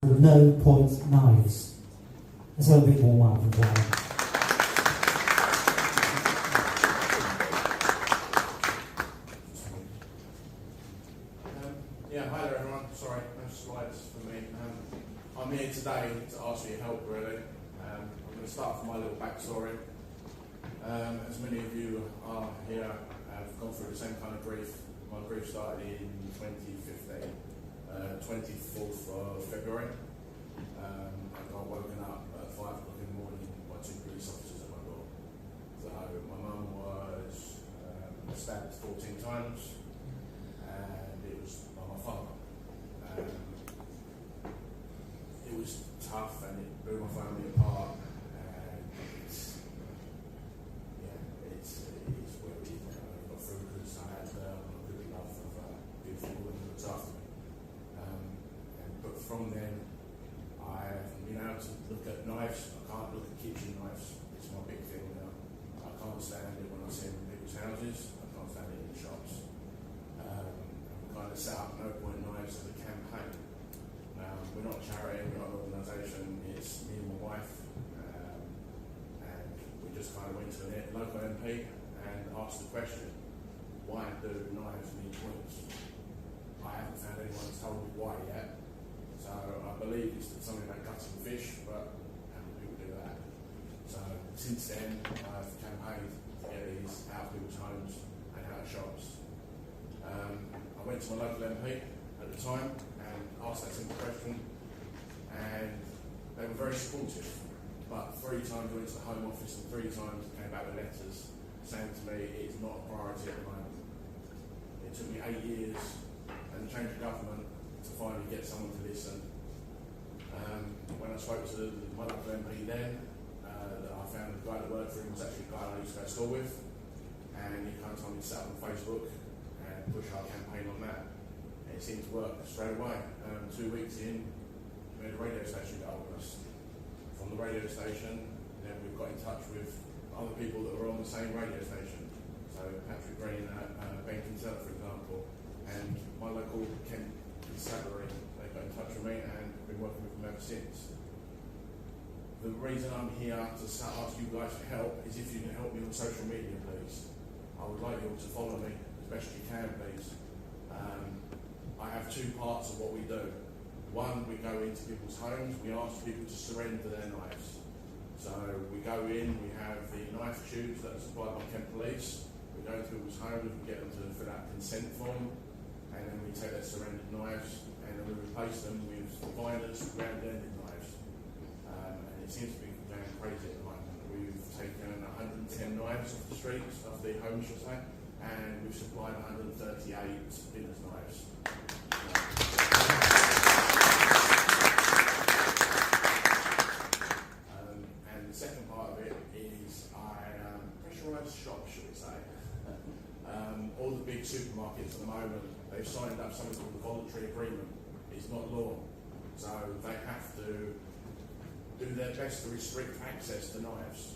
no point knives. Let's have a bit more Marvin Brown. Hi there everyone. Sorry, no slides for me. I'm here today to ask for your help really. I'm going to start from my little backstory. As many of you are here have gone through the same kind of grief. My grief started in 2015, 24th of February. I got woken up at 5 o'clock in the morning by 2 police officers at my door. So my mum was stabbed 14 times and it was by my father. It was tough and it blew my family apart, and it's where we got through because I had a good love of beautiful women who looked after me. But from then I haven't been able to look at knives. I can't look at kitchen knives. It's my big thing now. I can't stand it when I see them in people's houses. I can't stand it in the shops. We kind of set up No Point Knives as a campaign. We're not a charity, we're not an organisation, it's me and my wife, and we just kind of went to the local MP and asked the question, why do knives need points? I haven't found anyone that's told me why yet, so I believe it's something about gutting fish, but how many people do that? So since then I've campaigned to get these out of people's homes and out of shops. I went to my local MP at the time and asked that simple question, and they were very supportive, but 3 times I went to the Home Office and 3 times came back with letters saying to me it's not a priority at the moment. It took me 8 years and the change of government to finally get someone to listen. When I spoke to my local MP then, that I found the guy that worked for him was actually a guy I used to go to school with, and he kind of told me to set up on Facebook and push our campaign on that. It seemed to work straight away. 2 weeks in, we had a radio station get hold of us. From the radio station, then we've got in touch with other people that were on the same radio station. So Patrick Green at Ben Kinsella, for example, and my local Kent Constabulary, they got in touch with me and I've been working with them ever since. The reason I'm here to ask you guys for help is if you can help me on social media, please. I would like you all to follow me as best you can, please. I have 2 parts of what we do. One, we go into people's homes, we ask people to surrender their knives. So we go in, we have the knife tubes that are supplied by Kent Police, we go into people's homes, we get them to fill out a consent form, and then we take their surrendered knives and then we replace them with viners, round-ended knives. And it seems to be going crazy at the moment. We've taken 110 knives off the streets, off the homes, should I say, and we've supplied 138 spinners knives. And the second part of it is I pressurise shops, should we say. All the big supermarkets at the moment, they've signed up something called the voluntary agreement. It's not law, so they have to do their best to restrict access to knives,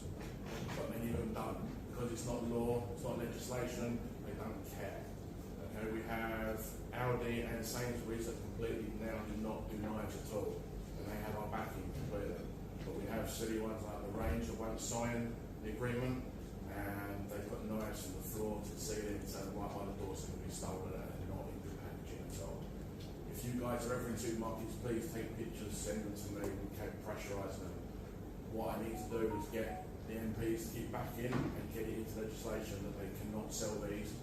but many of them don't. Because it's not law, it's not legislation, they don't care. Okay, we have Aldi and Sainsbury's that completely now do not do knives at all, and they have our backing completely. But we have silly ones like the Range that won't sign the agreement, and they put knives from the floor to the ceiling, so right by the doors can be stolen and not in good packaging at all. If you guys are ever in supermarkets, please take pictures, send them to me, we can pressurise them. What I need to do is get the MPs to keep back in and get it into legislation that they cannot sell these